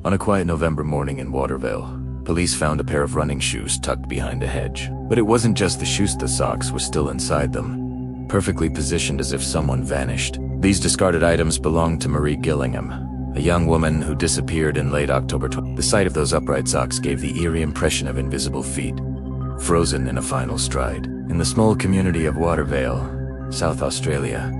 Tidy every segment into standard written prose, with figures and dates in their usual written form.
On a quiet November morning in Watervale, police found a pair of running shoes tucked behind a hedge. But it wasn't just the shoes, the socks were still inside them, perfectly positioned as if someone vanished. These discarded items belonged to Murray Gillingham, a young woman who disappeared in late October. The sight of those upright socks gave the eerie impression of invisible feet, frozen in a final stride. In the small community of Watervale, South Australia,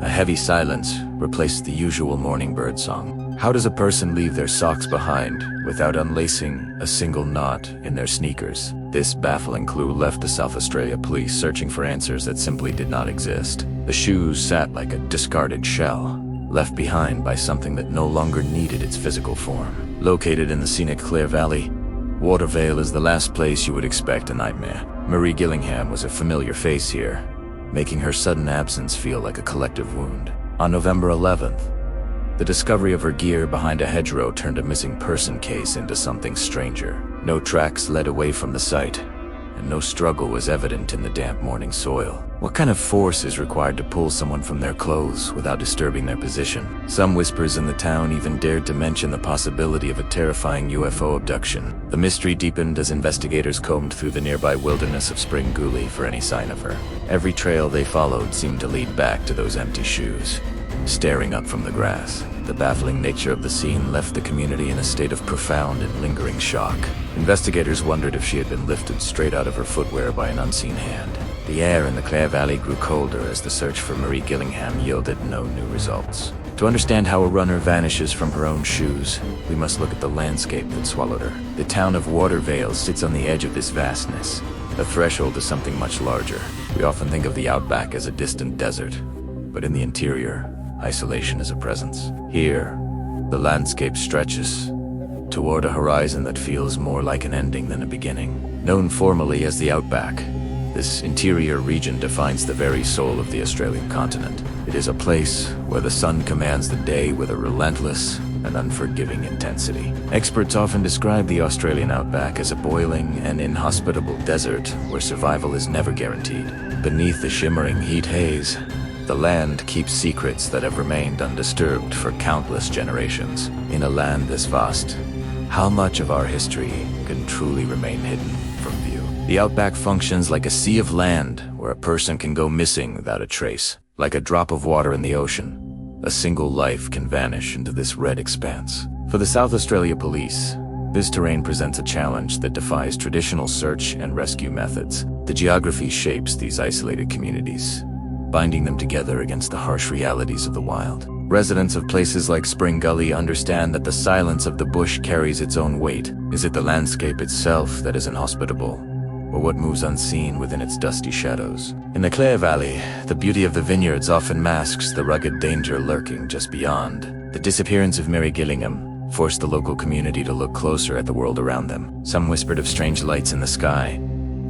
a heavy silence replaced the usual morning bird song. How does a person leave their socks behind without unlacing a single knot in their sneakers? This baffling clue left the South Australia police searching for answers that simply did not exist. The shoes sat like a discarded shell, left behind by something that no longer needed its physical form. Located in the scenic Clare Valley, Watervale is the last place you would expect a nightmare. Murray Gillingham was a familiar face here, making her sudden absence feel like a collective wound. On November 11th, the discovery of her gear behind a hedgerow turned a missing person case into something stranger. No tracks led away from the site, and no struggle was evident in the damp morning soil. What kind of force is required to pull someone from their clothes without disturbing their position? Some whispers in the town even dared to mention the possibility of a terrifying UFO abduction. The mystery deepened as investigators combed through the nearby wilderness of Spring Gully for any sign of her. Every trail they followed seemed to lead back to those empty shoes, staring up from the grass. The baffling nature of the scene left the community in a state of profound and lingering shock. Investigators wondered if she had been lifted straight out of her footwear by an unseen hand. The air in the Clare Valley grew colder as the search for Murray Gillingham yielded no new results. To understand how a runner vanishes from her own shoes, we must look at the landscape that swallowed her. The town of Watervale sits on the edge of this vastness, the threshold to something much larger. We often think of the Outback as a distant desert, but in the interior, isolation is a presence. Here, the landscape stretches toward a horizon that feels more like an ending than a beginning. Known formally as the Outback, this interior region defines the very soul of the Australian continent. It is a place where the sun commands the day with a relentless and unforgiving intensity. Experts often describe the Australian Outback as a boiling and inhospitable desert where survival is never guaranteed. Beneath the shimmering heat haze, the land keeps secrets that have remained undisturbed for countless generations. In a land this vast, how much of our history can truly remain hidden from view? The Outback functions like a sea of land where a person can go missing without a trace. Like a drop of water in the ocean, a single life can vanish into this red expanse. For the South Australia Police, this terrain presents a challenge that defies traditional search and rescue methods. The geography shapes these isolated communities, binding them together against the harsh realities of the wild. Residents of places like Spring Gully understand that the silence of the bush carries its own weight. Is it the landscape itself that is inhospitable, or what moves unseen within its dusty shadows? In the Clare Valley, the beauty of the vineyards often masks the rugged danger lurking just beyond. The disappearance of Murray Gillingham forced the local community to look closer at the world around them. Some whispered of strange lights in the sky,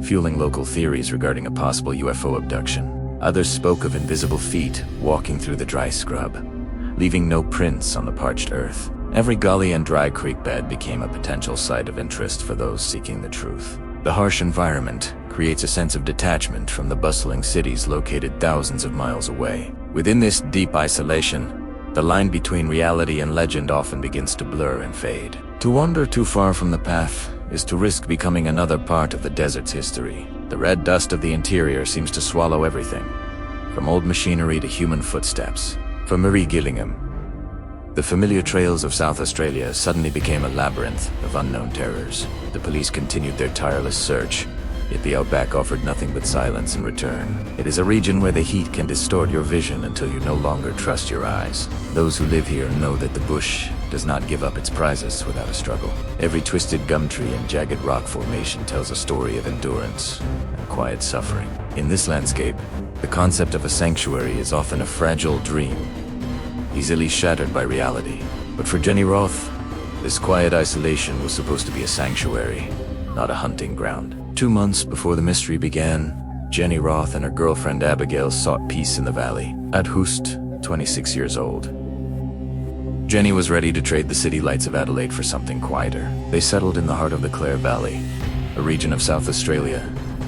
fueling local theories regarding a possible UFO abduction. Others spoke of invisible feet walking through the dry scrub, leaving no prints on the parched earth. Every gully and dry creek bed became a potential site of interest for those seeking the truth. The harsh environment creates a sense of detachment from the bustling cities located thousands of miles away. Within this deep isolation, the line between reality and legend often begins to blur and fade. To wander too far from the path is to risk becoming another part of the desert's history. The red dust of the interior seems to swallow everything, from old machinery to human footsteps. For Murray Gillingham, the familiar trails of South Australia suddenly became a labyrinth of unknown terrors. The police continued their tireless search, yet the Outback offered nothing but silence in return. It is a region where the heat can distort your vision until you no longer trust your eyes. Those who live here know that the bush does not give up its prizes without a struggle. Every twisted gum tree and jagged rock formation tells a story of endurance and quiet suffering. In this landscape, the concept of a sanctuary is often a fragile dream, easily shattered by reality. But for Jenny Roth, this quiet isolation was supposed to be a sanctuary, not a hunting ground. 2 months before the mystery began, Jenny Roth and her girlfriend Abigail sought peace in the valley. At Hoost, 26 years old, Jenny was ready to trade the city lights of Adelaide for something quieter. They settled in the heart of the Clare Valley, a region of South Australia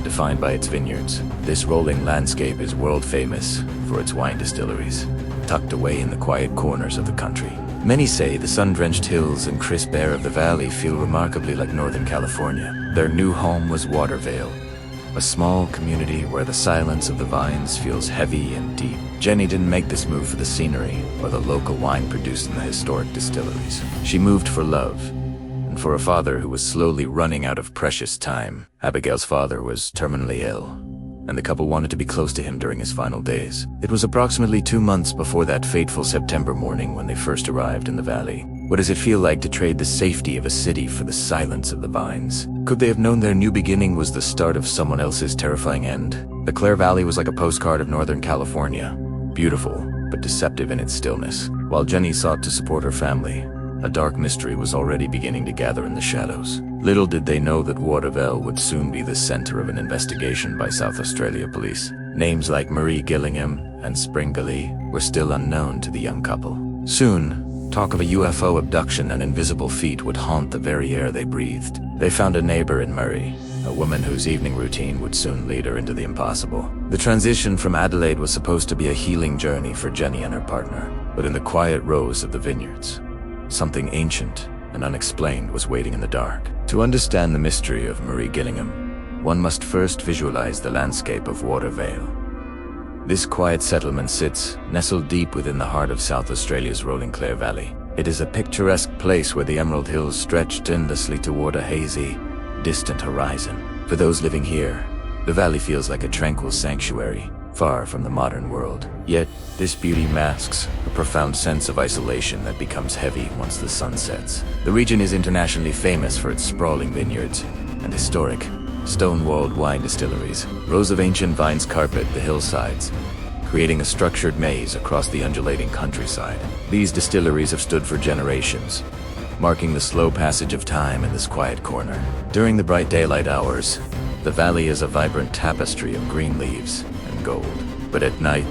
defined by its vineyards. This rolling landscape is world famous for its wine distilleries, tucked away in the quiet corners of the country. Many say the sun-drenched hills and crisp air of the valley feel remarkably like Northern California. Their new home was Watervale, a small community where the silence of the vines feels heavy and deep. Jenny didn't make this move for the scenery or the local wine produced in the historic distilleries. She moved for love, and for a father who was slowly running out of precious time. Abigail's father was terminally ill, and the couple wanted to be close to him during his final days. It was approximately 2 months before that fateful September morning when they first arrived in the valley. What does it feel like to trade the safety of a city for the silence of the vines? Could they have known their new beginning was the start of someone else's terrifying end? The Clare Valley was like a postcard of Northern California, beautiful but deceptive in its stillness. While Jenny sought to support her family, a dark mystery was already beginning to gather in the shadows. Little did they know that Watervale would soon be the center of an investigation by South Australia police. Names like Murray Gillingham and Spring Gully were still unknown to the young couple. Soon, talk of a UFO abduction and invisible feet would haunt the very air they breathed. They found a neighbor in Murray, a woman whose evening routine would soon lead her into the impossible. The transition from Adelaide was supposed to be a healing journey for Jenny and her partner, but in the quiet rows of the vineyards, something ancient and unexplained was waiting in the dark. To understand the mystery of Murray Gillingham, one must first visualize the landscape of Watervale. This quiet settlement sits nestled deep within the heart of South Australia's rolling Clare Valley. It is a picturesque place where the Emerald Hills stretched endlessly toward a hazy, distant horizon. For those living here, the valley feels like a tranquil sanctuary, far from the modern world. Yet, this beauty masks a profound sense of isolation that becomes heavy once the sun sets. The region is internationally famous for its sprawling vineyards and historic, stone-walled wine distilleries. Rows of ancient vines carpet the hillsides, creating a structured maze across the undulating countryside. These distilleries have stood for generations, marking the slow passage of time in this quiet corner. During the bright daylight hours, the valley is a vibrant tapestry of green leaves and gold. But at night,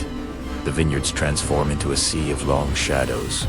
the vineyards transform into a sea of long shadows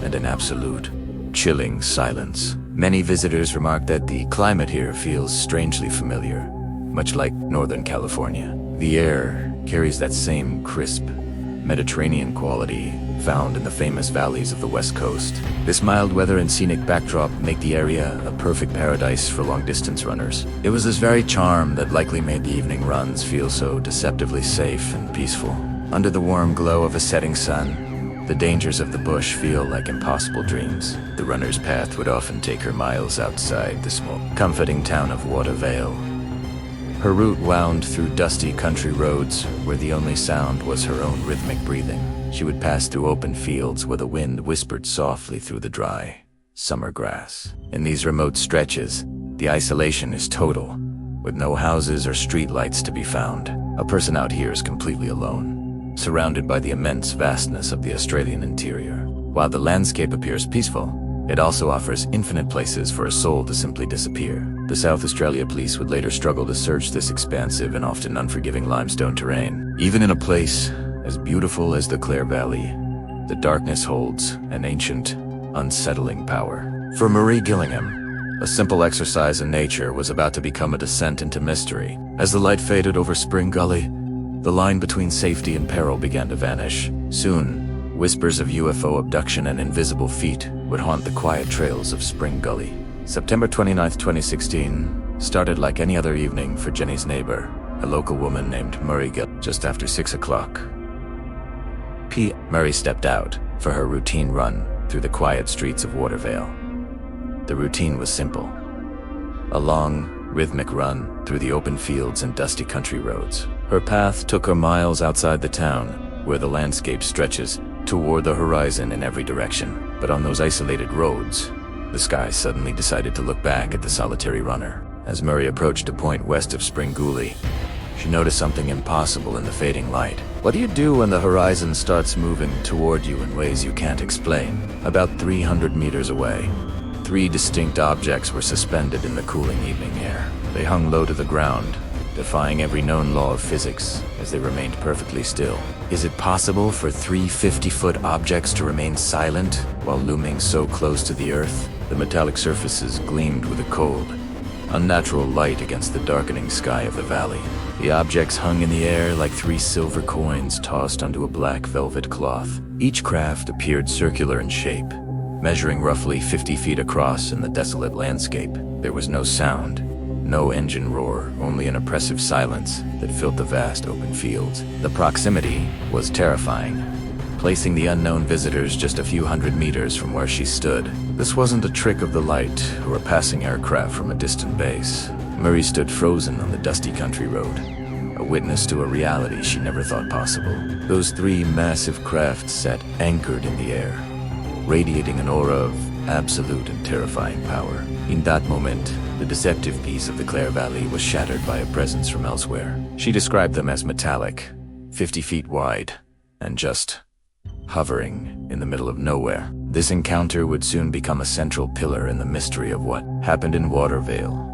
and an absolute, chilling silence. Many visitors remark that the climate here feels strangely familiar, much like Northern California. The air carries that same crisp, Mediterranean quality found in the famous valleys of the West Coast. This mild weather and scenic backdrop make the area a perfect paradise for long-distance runners. It was this very charm that likely made the evening runs feel so deceptively safe and peaceful. Under the warm glow of a setting sun, the dangers of the bush feel like impossible dreams. The runner's path would often take her miles outside the small, comforting town of Watervale. Her route wound through dusty country roads where the only sound was her own rhythmic breathing. She would pass through open fields where the wind whispered softly through the dry, summer grass. In these remote stretches, the isolation is total, with no houses or streetlights to be found. A person out here is completely alone, surrounded by the immense vastness of the Australian interior. While the landscape appears peaceful, it also offers infinite places for a soul to simply disappear. The South Australia police would later struggle to search this expansive and often unforgiving limestone terrain. Even in a place as beautiful as the Clare Valley, the darkness holds an ancient, unsettling power. For Murray Gillingham, a simple exercise in nature was about to become a descent into mystery. As the light faded over Spring Gully, the line between safety and peril began to vanish. Soon, whispers of UFO abduction and invisible feet would haunt the quiet trails of Spring Gully. September 29, 2016, started like any other evening for Jenny's neighbor, a local woman named Murray Gillingham. Just after 6 o'clock Murray stepped out for her routine run through the quiet streets of Watervale. The routine was simple: a long, rhythmic run through the open fields and dusty country roads. Her path took her miles outside the town, where the landscape stretches toward the horizon in every direction. But on those isolated roads, the sky suddenly decided to look back at the solitary runner. As Murray approached a point west of Spring Gully, she noticed something impossible in the fading light. What do you do when the horizon starts moving toward you in ways you can't explain? About 300 meters away, 3 distinct objects were suspended in the cooling evening air. They hung low to the ground, defying every known law of physics as they remained perfectly still. Is it possible for 3 50-foot objects to remain silent while looming so close to the earth? The metallic surfaces gleamed with a cold, unnatural light against the darkening sky of the valley. The objects hung in the air like 3 silver coins tossed onto a black velvet cloth. Each craft appeared circular in shape, measuring roughly 50 feet across in the desolate landscape. There was no sound, no engine roar, only an oppressive silence that filled the vast open fields. The proximity was terrifying, placing the unknown visitors just a few hundred meters from where she stood. This wasn't a trick of the light or a passing aircraft from a distant base. Murray stood frozen on the dusty country road, a witness to a reality she never thought possible. Those three massive craft sat anchored in the air, radiating an aura of absolute and terrifying power. In that moment, the deceptive peace of the Clare Valley was shattered by a presence from elsewhere. She described them as metallic, 50 feet wide, and just hovering in the middle of nowhere. This encounter would soon become a central pillar in the mystery of what happened in Watervale.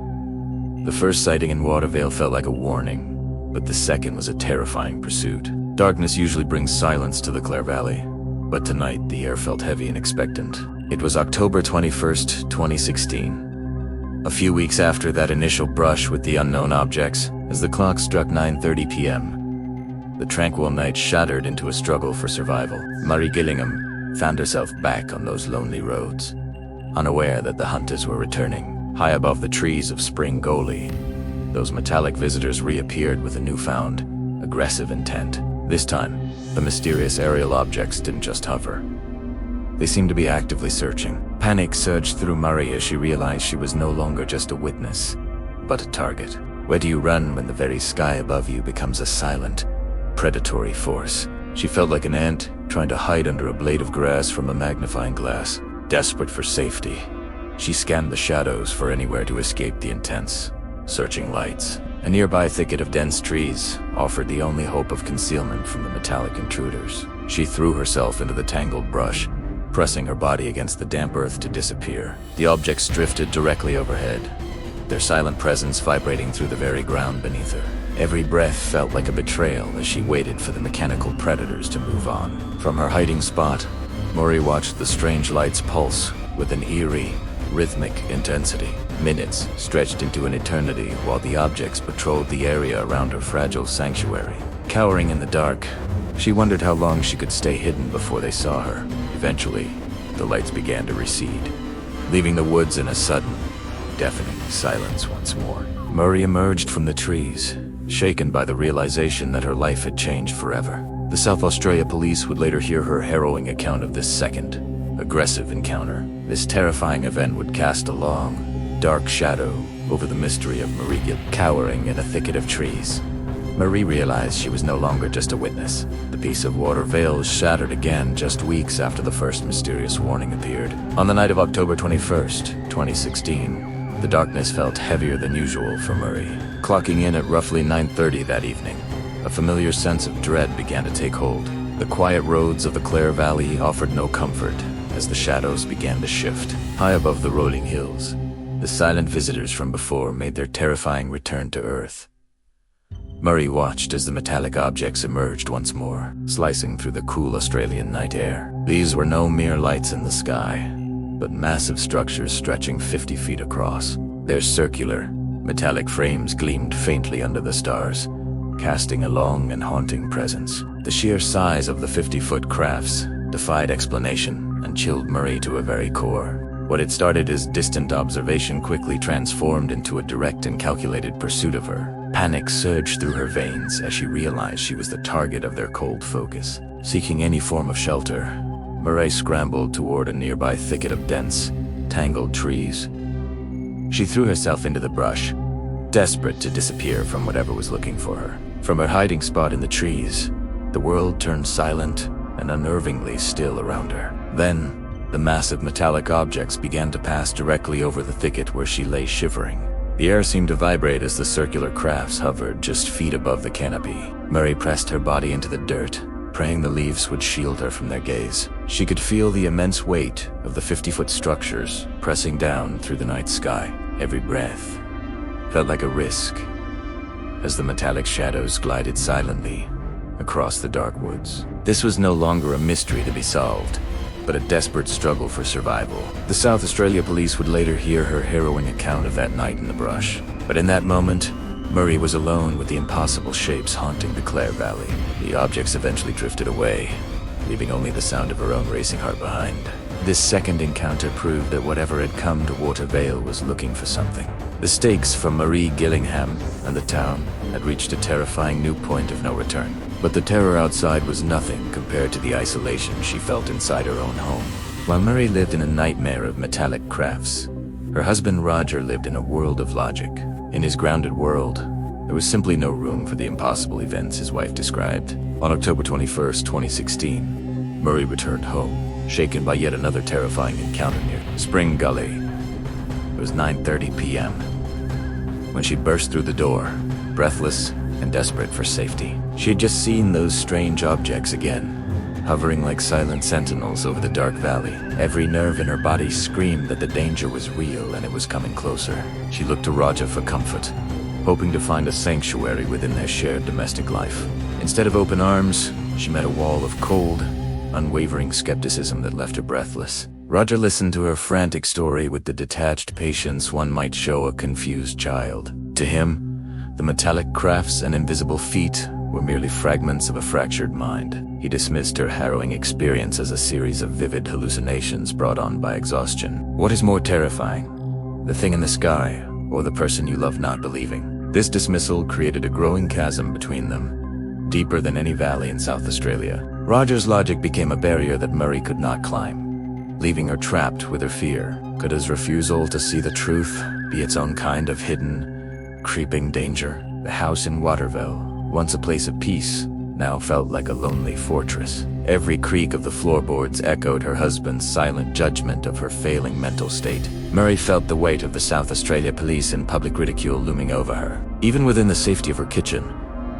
The first sighting in Watervale felt like a warning, but the second was a terrifying pursuit. Darkness usually brings silence to the Clare Valley, but tonight the air felt heavy and expectant. It was October 21st, 2016. A few weeks after that initial brush with the unknown objects, as the clock struck 9:30 p.m., the tranquil night shattered into a struggle for survival. Murray Gillingham found herself back on those lonely roads, unaware that the hunters were returning. High above the trees of Spring Gully, those metallic visitors reappeared with a newfound, aggressive intent. This time, the mysterious aerial objects didn't just hover. They seemed to be actively searching. Panic surged through Murray as she realized she was no longer just a witness, but a target. Where do you run when the very sky above you becomes a silent, predatory force? She felt like an ant trying to hide under a blade of grass from a magnifying glass. Desperate for safety, she scanned the shadows for anywhere to escape the intense, searching lights. A nearby thicket of dense trees offered the only hope of concealment from the metallic intruders. She threw herself into the tangled brush, pressing her body against the damp earth to disappear. The objects drifted directly overhead, their silent presence vibrating through the very ground beneath her. Every breath felt like a betrayal as she waited for the mechanical predators to move on. From her hiding spot, Murray watched the strange lights pulse with an eerie, rhythmic intensity. Minutes stretched into an eternity while the objects patrolled the area around her fragile sanctuary. Cowering in the dark, she wondered how long she could stay hidden before they saw her. Eventually, the lights began to recede, leaving the woods in a sudden, deafening silence once more. Murray emerged from the trees, shaken by the realization that her life had changed forever. The South Australia police would later hear her harrowing account of this second, aggressive encounter. This terrifying event would cast a long, dark shadow over the mystery of Murray Gillingham. Cowering in a thicket of trees, Murray realized she was no longer just a witness. The peace of Watervale shattered again just weeks after the first mysterious warning appeared. On the night of October 21st, 2016, the darkness felt heavier than usual for Murray. Clocking in at roughly 9:30 that evening, a familiar sense of dread began to take hold. The quiet roads of the Clare Valley offered no comfort as the shadows began to shift. High above the rolling hills, the silent visitors from before made their terrifying return to Earth. Murray watched as the metallic objects emerged once more, slicing through the cool Australian night air. These were no mere lights in the sky, but massive structures stretching 50 feet across. Their circular, metallic frames gleamed faintly under the stars, casting a long and haunting presence. The sheer size of the 50-foot crafts defied explanation and chilled Murray to her very core. What had started as distant observation quickly transformed into a direct and calculated pursuit of her. Panic surged through her veins as she realized she was the target of their cold focus. Seeking any form of shelter, Murray scrambled toward a nearby thicket of dense, tangled trees. She threw herself into the brush, desperate to disappear from whatever was looking for her. From her hiding spot in the trees, the world turned silent and unnervingly still around her. Then, the massive metallic objects began to pass directly over the thicket where she lay shivering. The air seemed to vibrate as the circular crafts hovered just feet above the canopy. Murray pressed her body into the dirt, praying the leaves would shield her from their gaze. She could feel the immense weight of the 50-foot structures pressing down through the night sky. Every breath felt like a risk as the metallic shadows glided silently across the dark woods. This was no longer a mystery to be solved, but a desperate struggle for survival. The South Australia police would later hear her harrowing account of that night in the brush. But in that moment, Murray was alone with the impossible shapes haunting the Clare Valley. The objects eventually drifted away, leaving only the sound of her own racing heart behind. This second encounter proved that whatever had come to Watervale was looking for something. The stakes for Murray Gillingham and the town had reached a terrifying new point of no return. But the terror outside was nothing compared to the isolation she felt inside her own home. While Murray lived in a nightmare of metallic crafts, her husband Roger lived in a world of logic. In his grounded world, there was simply no room for the impossible events his wife described. On October 21st, 2016, Murray returned home, shaken by yet another terrifying encounter near Spring Gully. It was 9:30 p.m. when she burst through the door, breathless and desperate for safety. She had just seen those strange objects again, hovering like silent sentinels over the dark valley. Every nerve in her body screamed that the danger was real and it was coming closer. She looked to Roger for comfort, hoping to find a sanctuary within their shared domestic life. Instead of open arms, she met a wall of cold, unwavering skepticism that left her breathless. Roger listened to her frantic story with the detached patience one might show a confused child. To him, the metallic crafts and invisible feet were merely fragments of a fractured mind. He dismissed her harrowing experience as a series of vivid hallucinations brought on by exhaustion. What is more terrifying, the thing in the sky or the person you love not believing? This dismissal created a growing chasm between them, deeper than any valley in South Australia. Roger's logic became a barrier that Murray could not climb, leaving her trapped with her fear. Could his refusal to see the truth be its own kind of hidden, creeping danger? The house in Watervale, once a place of peace, now felt like a lonely fortress. Every creak of the floorboards echoed her husband's silent judgment of her failing mental state. Murray felt the weight of the South Australia police and public ridicule looming over her. Even within the safety of her kitchen,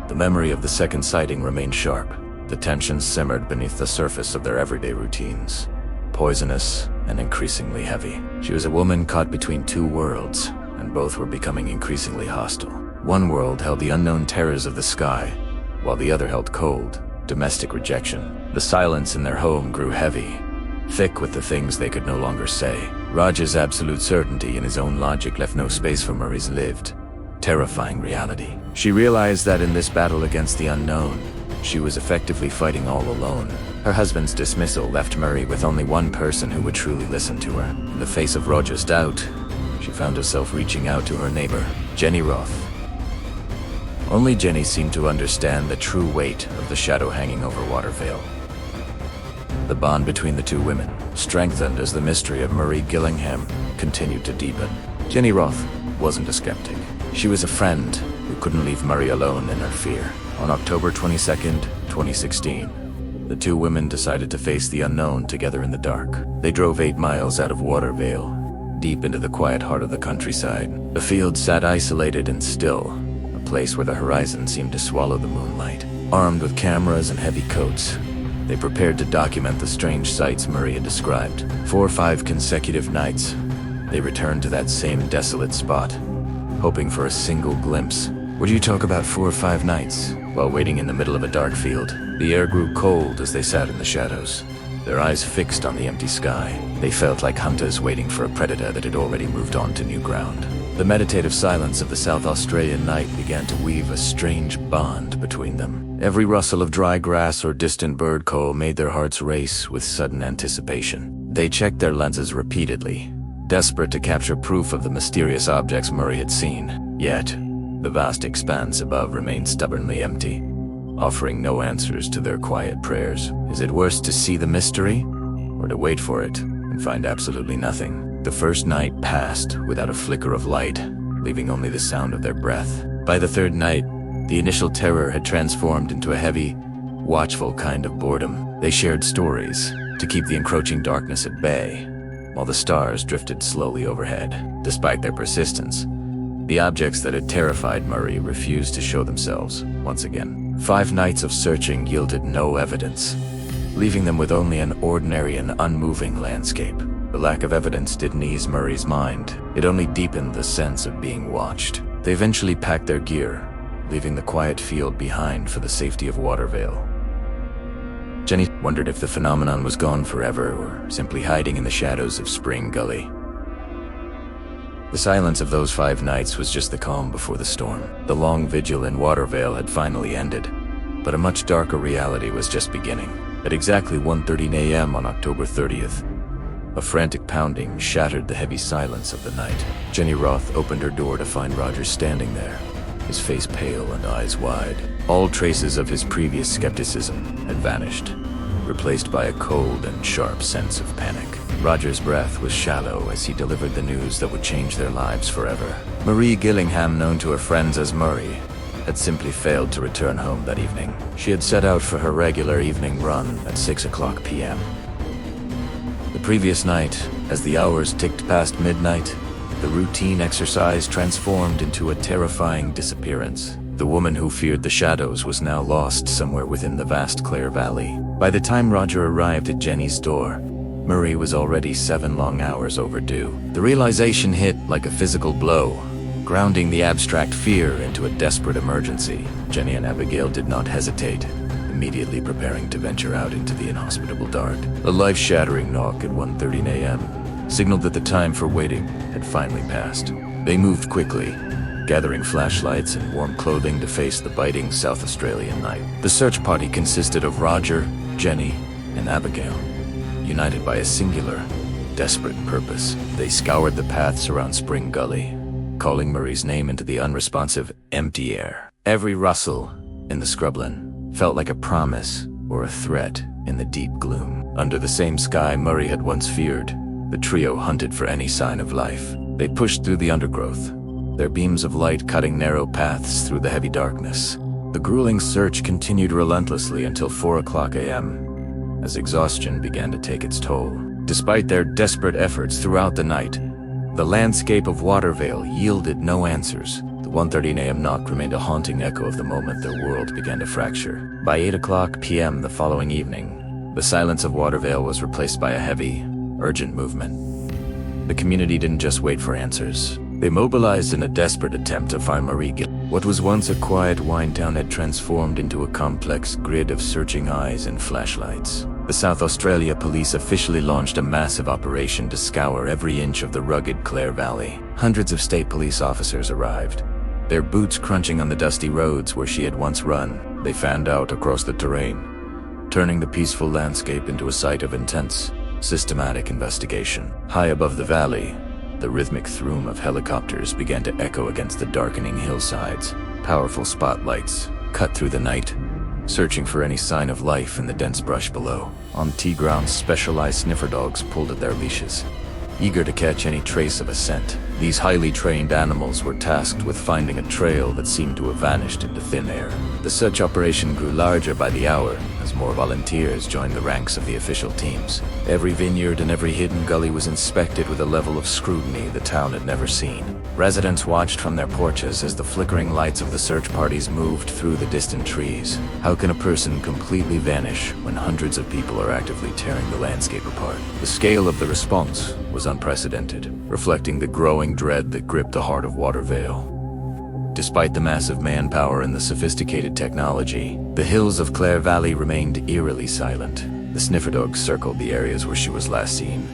the memory of the second sighting remained sharp. The tension simmered beneath the surface of their everyday routines, poisonous and increasingly heavy. She was a woman caught between two worlds, and both were becoming increasingly hostile. One world held the unknown terrors of the sky, while the other held cold, domestic rejection. The silence in their home grew heavy, thick with the things they could no longer say. Roger's absolute certainty in his own logic left no space for Murray's lived, terrifying reality. She realized that in this battle against the unknown, she was effectively fighting all alone. Her husband's dismissal left Murray with only one person who would truly listen to her. In the face of Roger's doubt, she found herself reaching out to her neighbor, Jenny Roth. Only Jenny seemed to understand the true weight of the shadow hanging over Watervale. The bond between the two women strengthened as the mystery of Murray Gillingham continued to deepen. Jenny Roth wasn't a skeptic. She was a friend who couldn't leave Murray alone in her fear. On October 22nd, 2016, the two women decided to face the unknown together in the dark. They drove 8 miles out of Watervale, deep into the quiet heart of the countryside. The field sat isolated and still, a place where the horizon seemed to swallow the moonlight. Armed with cameras and heavy coats, they prepared to document the strange sights Murray had described. 4 or 5 consecutive nights, they returned to that same desolate spot, hoping for a single glimpse. Would you talk about 4 or 5 nights? While waiting in the middle of a dark field, the air grew cold as they sat in the shadows, their eyes fixed on the empty sky. They felt like hunters waiting for a predator that had already moved on to new ground. The meditative silence of the South Australian night began to weave a strange bond between them. Every rustle of dry grass or distant bird call made their hearts race with sudden anticipation. They checked their lenses repeatedly, desperate to capture proof of the mysterious objects Murray had seen. Yet, the vast expanse above remained stubbornly empty, offering no answers to their quiet prayers. Is it worse to see the mystery, or to wait for it and find absolutely nothing? The first night passed without a flicker of light, leaving only the sound of their breath. By the third night, the initial terror had transformed into a heavy, watchful kind of boredom. They shared stories to keep the encroaching darkness at bay, while the stars drifted slowly overhead. Despite their persistence, the objects that had terrified Murray refused to show themselves once again. 5 nights of searching yielded no evidence, leaving them with only an ordinary and unmoving landscape. The lack of evidence didn't ease Murray's mind. It only deepened the sense of being watched. They eventually packed their gear, leaving the quiet field behind for the safety of Watervale. Jenny wondered if the phenomenon was gone forever or simply hiding in the shadows of Spring Gully. The silence of those 5 nights was just the calm before the storm. The long vigil in Watervale had finally ended, but a much darker reality was just beginning. At exactly 1:30 a.m. on October 30th, A frantic pounding shattered the heavy silence of the night. Jenny Roth opened her door to find Roger standing there, his face pale and eyes wide. All traces of his previous skepticism had vanished, replaced by a cold and sharp sense of panic. Roger's breath was shallow as he delivered the news that would change their lives forever. Murray Gillingham, known to her friends as Murray, had simply failed to return home that evening. She had set out for her regular evening run at 6:00 p.m. The previous night, as the hours ticked past midnight, the routine exercise transformed into a terrifying disappearance. The woman who feared the shadows was now lost somewhere within the vast Clare Valley. By the time Roger arrived at Jenny's door, Murray was already 7 long hours overdue. The realization hit like a physical blow, grounding the abstract fear into a desperate emergency. Jenny and Abigail did not hesitate, immediately preparing to venture out into the inhospitable dark. A life-shattering knock at 1:30 a.m. signaled that the time for waiting had finally passed. They moved quickly, gathering flashlights and warm clothing to face the biting South Australian night. The search party consisted of Roger, Jenny, and Abigail, united by a singular, desperate purpose. They scoured the paths around Spring Gully, calling Murray's name into the unresponsive, empty air. Every rustle in the scrubland felt like a promise or a threat in the deep gloom. Under the same sky Murray had once feared, the trio hunted for any sign of life. They pushed through the undergrowth, their beams of light cutting narrow paths through the heavy darkness. The grueling search continued relentlessly until 4:00 a.m., as exhaustion began to take its toll. Despite their desperate efforts throughout the night, the landscape of Watervale yielded no answers. The 1:30 a.m. knock remained a haunting echo of the moment their world began to fracture. By 8:00 p.m. the following evening, the silence of Watervale was replaced by a heavy, urgent movement. The community didn't just wait for answers. They mobilized in a desperate attempt to find Murray Gillingham. What was once a quiet wine town had transformed into a complex grid of searching eyes and flashlights. The South Australia police officially launched a massive operation to scour every inch of the rugged Clare Valley. Hundreds of state police officers arrived, their boots crunching on the dusty roads where she had once run. They fanned out across the terrain, turning the peaceful landscape into a site of intense, systematic investigation. High above the valley, the rhythmic thrum of helicopters began to echo against the darkening hillsides. Powerful spotlights cut through the night, searching for any sign of life in the dense brush below. On T-ground, specialized sniffer dogs pulled at their leashes, eager to catch any trace of a scent. These highly trained animals were tasked with finding a trail that seemed to have vanished into thin air. The search operation grew larger by the hour as more volunteers joined the ranks of the official teams. Every vineyard and every hidden gully was inspected with a level of scrutiny the town had never seen. Residents watched from their porches as the flickering lights of the search parties moved through the distant trees. How can a person completely vanish when hundreds of people are actively tearing the landscape apart? The scale of the response was unprecedented, reflecting the growing dread that gripped the heart of Watervale. Despite the massive manpower and the sophisticated technology, the hills of Clare Valley remained eerily silent. The sniffer dogs circled the areas where she was last seen,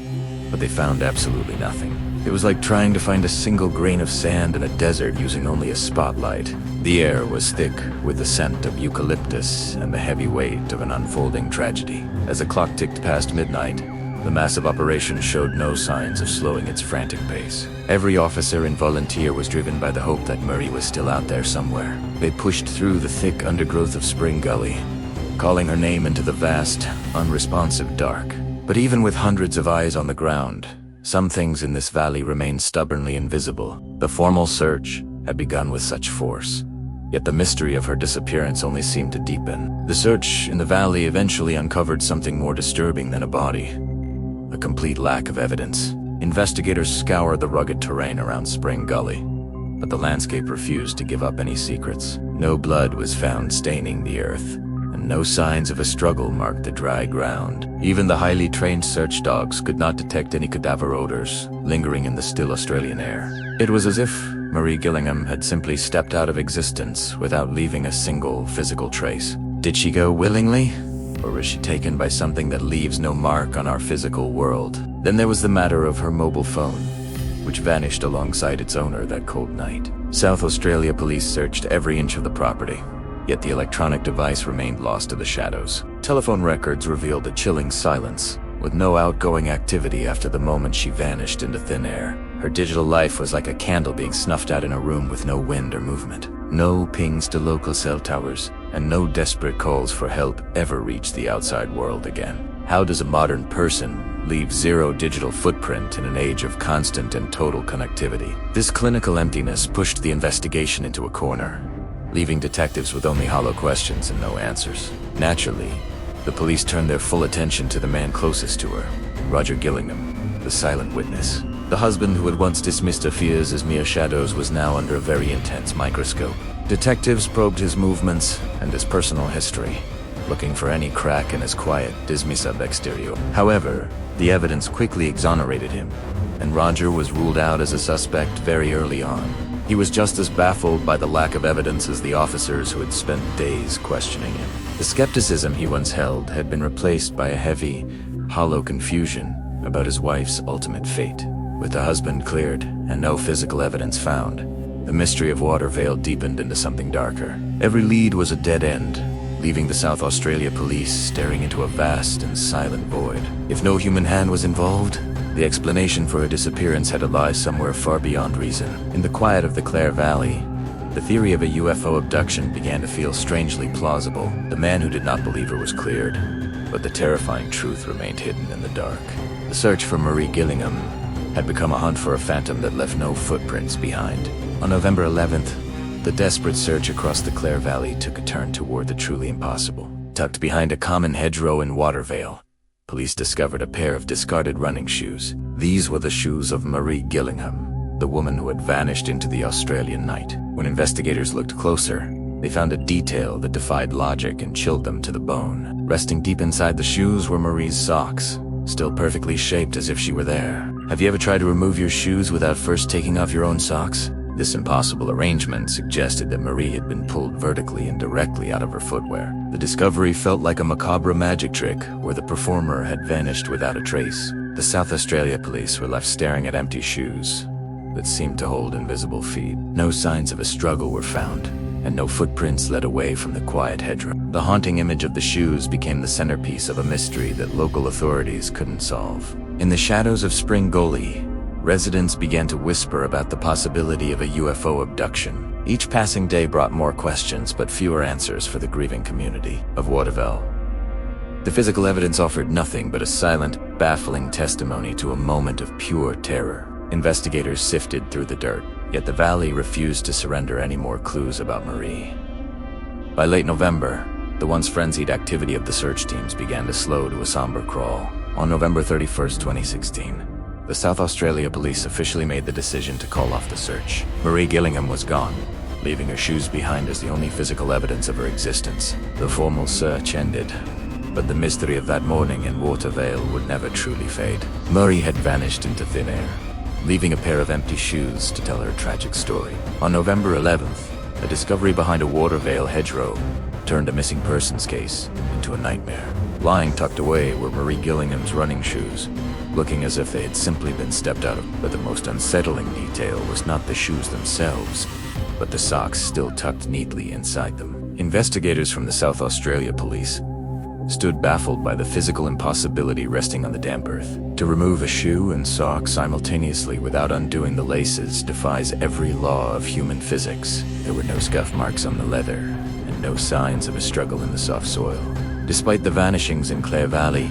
but they found absolutely nothing. It was like trying to find a single grain of sand in a desert using only a spotlight. The air was thick with the scent of eucalyptus and the heavy weight of an unfolding tragedy. As the clock ticked past midnight, the massive operation showed no signs of slowing its frantic pace. Every officer and volunteer was driven by the hope that Murray was still out there somewhere. They pushed through the thick undergrowth of Spring Gully, calling her name into the vast, unresponsive dark. But even with hundreds of eyes on the ground, some things in this valley remained stubbornly invisible. The formal search had begun with such force, yet the mystery of her disappearance only seemed to deepen. The search in the valley eventually uncovered something more disturbing than a body. A complete lack of evidence. Investigators scoured the rugged terrain around Spring Gully, but the landscape refused to give up any secrets. No blood was found staining the earth, and no signs of a struggle marked the dry ground. Even the highly trained search dogs could not detect any cadaver odors lingering in the still Australian air. It was as if Murray Gillingham had simply stepped out of existence without leaving a single physical trace. Did she go willingly? Or was she taken by something that leaves no mark on our physical world? Then there was the matter of her mobile phone, which vanished alongside its owner that cold night. South Australia police searched every inch of the property, yet the electronic device remained lost to the shadows. Telephone records revealed a chilling silence, with no outgoing activity after the moment she vanished into thin air. Her digital life was like a candle being snuffed out in a room with no wind or movement. No pings to local cell towers, and no desperate calls for help ever reached the outside world again. How does a modern person leave zero digital footprint in an age of constant and total connectivity? This clinical emptiness pushed the investigation into a corner, leaving detectives with only hollow questions and no answers. Naturally, the police turned their full attention to the man closest to her, Roger Gillingham, the silent witness. The husband who had once dismissed her fears as mere shadows was now under a very intense microscope. Detectives probed his movements and his personal history, looking for any crack in his quiet, dismissive exterior. However, the evidence quickly exonerated him, and Roger was ruled out as a suspect very early on. He was just as baffled by the lack of evidence as the officers who had spent days questioning him. The skepticism he once held had been replaced by a heavy, hollow confusion about his wife's ultimate fate. With the husband cleared and no physical evidence found, the mystery of Watervale deepened into something darker. Every lead was a dead end, leaving the South Australia police staring into a vast and silent void. If no human hand was involved, the explanation for her disappearance had to lie somewhere far beyond reason. In the quiet of the Clare Valley, the theory of a UFO abduction began to feel strangely plausible. The man who did not believe her was cleared, but the terrifying truth remained hidden in the dark. The search for Murray Gillingham had become a hunt for a phantom that left no footprints behind. On November 11th, the desperate search across the Clare Valley took a turn toward the truly impossible. Tucked behind a common hedgerow in Watervale, police discovered a pair of discarded running shoes. These were the shoes of Murray Gillingham, the woman who had vanished into the Australian night. When investigators looked closer, they found a detail that defied logic and chilled them to the bone. Resting deep inside the shoes were Marie's socks, still perfectly shaped as if she were there. Have you ever tried to remove your shoes without first taking off your own socks? This impossible arrangement suggested that Marie had been pulled vertically and directly out of her footwear. The discovery felt like a macabre magic trick where the performer had vanished without a trace. The South Australia police were left staring at empty shoes that seemed to hold invisible feet. No signs of a struggle were found, and no footprints led away from the quiet hedgerow. The haunting image of the shoes became the centerpiece of a mystery that local authorities couldn't solve. In the shadows of Spring Gully, residents began to whisper about the possibility of a UFO abduction. Each passing day brought more questions but fewer answers for the grieving community of Watervale. The physical evidence offered nothing but a silent, baffling testimony to a moment of pure terror. Investigators sifted through the dirt, yet the valley refused to surrender any more clues about Marie. By late November, the once frenzied activity of the search teams began to slow to a somber crawl. On November 31st, 2016, the South Australia police officially made the decision to call off the search. Murray Gillingham was gone, leaving her shoes behind as the only physical evidence of her existence. The formal search ended, but the mystery of that morning in Watervale would never truly fade. Murray had vanished into thin air, leaving a pair of empty shoes to tell her tragic story. On November 11th, a discovery behind a Watervale hedgerow turned a missing persons case into a nightmare. Lying tucked away were Murray Gillingham's running shoes, looking as if they had simply been stepped out of. But the most unsettling detail was not the shoes themselves, but the socks still tucked neatly inside them. Investigators from the South Australia police stood baffled by the physical impossibility resting on the damp earth. To remove a shoe and sock simultaneously without undoing the laces defies every law of human physics. There were no scuff marks on the leather, and no signs of a struggle in the soft soil. Despite the vanishings in Clare Valley,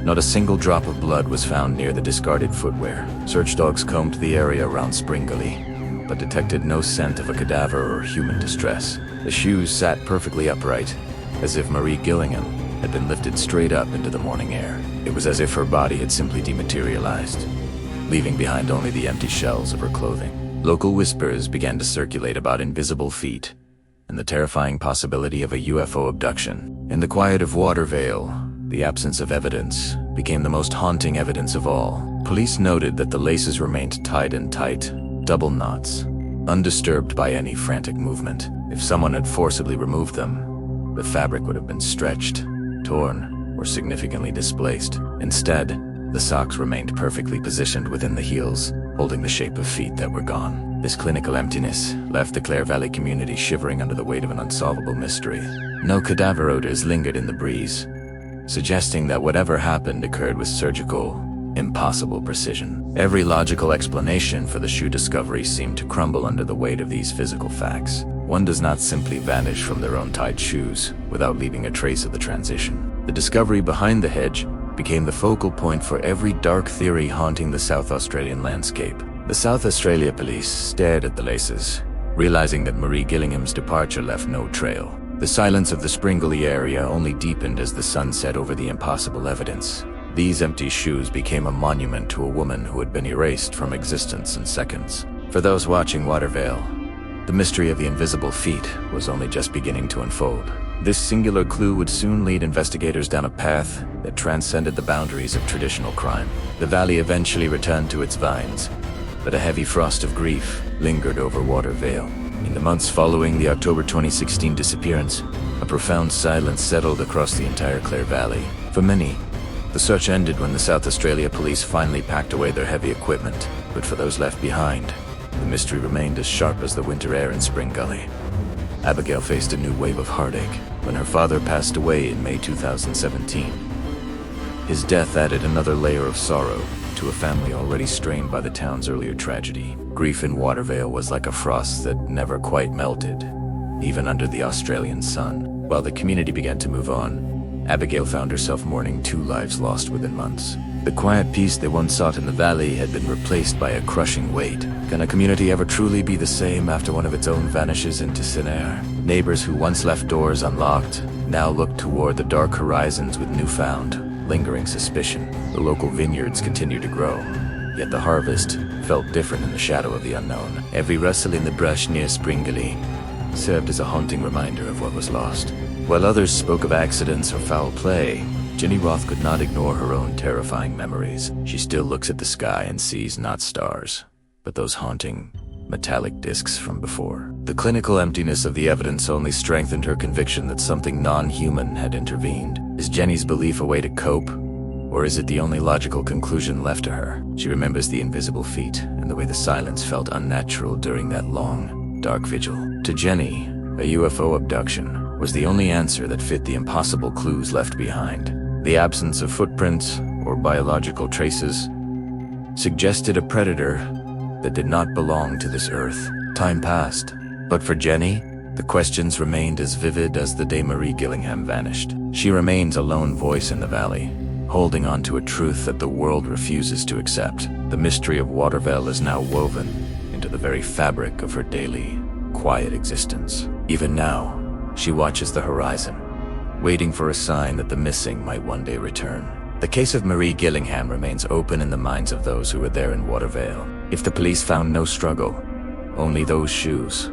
not a single drop of blood was found near the discarded footwear. Search dogs combed the area around Spring Gully, but detected no scent of a cadaver or human distress. The shoes sat perfectly upright, as if Murray Gillingham had been lifted straight up into the morning air. It was as if her body had simply dematerialized, leaving behind only the empty shells of her clothing. Local whispers began to circulate about invisible feet and the terrifying possibility of a UFO abduction. In the quiet of Watervale, the absence of evidence became the most haunting evidence of all. Police noted that the laces remained tied in tight, double knots, undisturbed by any frantic movement. If someone had forcibly removed them, the fabric would have been stretched, torn, or significantly displaced. Instead, the socks remained perfectly positioned within the heels, holding the shape of feet that were gone. This clinical emptiness left the Clare Valley community shivering under the weight of an unsolvable mystery. No cadaver odors lingered in the breeze, suggesting that whatever happened occurred with surgical, impossible precision. Every logical explanation for the shoe discovery seemed to crumble under the weight of these physical facts. One does not simply vanish from their own tied shoes without leaving a trace of the transition. The discovery behind the hedge became the focal point for every dark theory haunting the South Australian landscape. The South Australia police stared at the laces, realizing that Murray Gillingham's departure left no trail. The silence of the Springully area only deepened as the sun set over the impossible evidence. These empty shoes became a monument to a woman who had been erased from existence in seconds. For those watching Watervale, the mystery of the invisible feet was only just beginning to unfold. This singular clue would soon lead investigators down a path that transcended the boundaries of traditional crime. The valley eventually returned to its vines, but a heavy frost of grief lingered over Watervale. In the months following the October 2016 disappearance, a profound silence settled across the entire Clare Valley. For many, the search ended when the South Australia police finally packed away their heavy equipment, but for those left behind, the mystery remained as sharp as the winter air in Springully. Abigail faced a new wave of heartache when her father passed away in May 2017. His death added another layer of sorrow to a family already strained by the town's earlier tragedy. Grief in Watervale was like a frost that never quite melted, even under the Australian sun. While the community began to move on, Abigail found herself mourning 2 lives lost within months. The quiet peace they once sought in the valley had been replaced by a crushing weight. Can a community ever truly be the same after one of its own vanishes into thin air? Neighbors who once left doors unlocked now looked toward the dark horizons with newfound, lingering suspicion. The local vineyards continued to grow, yet the harvest felt different in the shadow of the unknown. Every rustle in the brush near Springully served as a haunting reminder of what was lost. While others spoke of accidents or foul play, Jenny Roth could not ignore her own terrifying memories. She still looks at the sky and sees not stars, but those haunting, metallic discs from before. The clinical emptiness of the evidence only strengthened her conviction that something non-human had intervened. Is Jenny's belief a way to cope, or is it the only logical conclusion left to her? She remembers the invisible feet and the way the silence felt unnatural during that long, dark vigil. To Jenny, a UFO abduction was the only answer that fit the impossible clues left behind. The absence of footprints or biological traces suggested a predator that did not belong to this earth. Time passed, but for Jenny, the questions remained as vivid as the day Murray Gillingham vanished. She remains a lone voice in the valley, holding on to a truth that the world refuses to accept. The mystery of Watervale is now woven into the very fabric of her daily, quiet existence. Even now, she watches the horizon, waiting for a sign that the missing might one day return. The case of Murray Gillingham remains open in the minds of those who were there in Watervale. If the police found no struggle, only those shoes,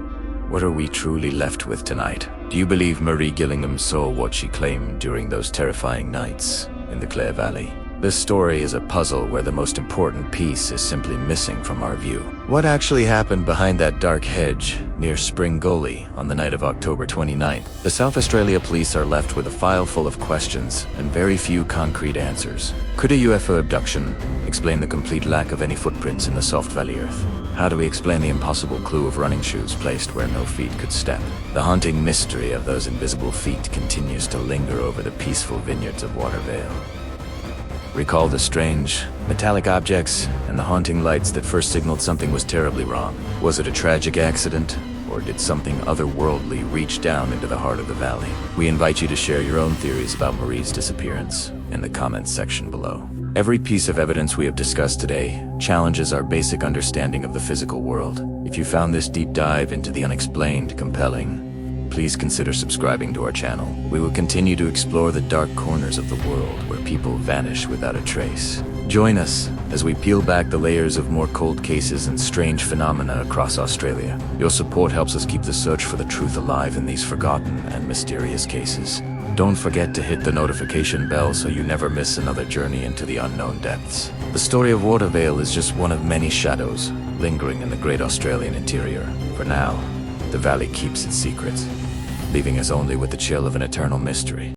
what are we truly left with tonight? Do you believe Murray Gillingham saw what she claimed during those terrifying nights in the Clare Valley? This story is a puzzle where the most important piece is simply missing from our view. What actually happened behind that dark hedge near Springully on the night of October 29th? The South Australia police are left with a file full of questions and very few concrete answers. Could a UFO abduction explain the complete lack of any footprints in the soft valley earth? How do we explain the impossible clue of running shoes placed where no feet could step? The haunting mystery of those invisible feet continues to linger over the peaceful vineyards of Watervale. Recall the strange, metallic objects and the haunting lights that first signaled something was terribly wrong. Was it a tragic accident, or did something otherworldly reach down into the heart of the valley? We invite you to share your own theories about Murray's disappearance in the comments section below. Every piece of evidence we have discussed today challenges our basic understanding of the physical world. If you found this deep dive into the unexplained compelling, please consider subscribing to our channel. We will continue to explore the dark corners of the world where people vanish without a trace. Join us as we peel back the layers of more cold cases and strange phenomena across Australia. Your support helps us keep the search for the truth alive in these forgotten and mysterious cases. Don't forget to hit the notification bell so you never miss another journey into the unknown depths. The story of Watervale is just one of many shadows lingering in the great Australian interior. For now, the valley keeps its secrets, leaving us only with the chill of an eternal mystery.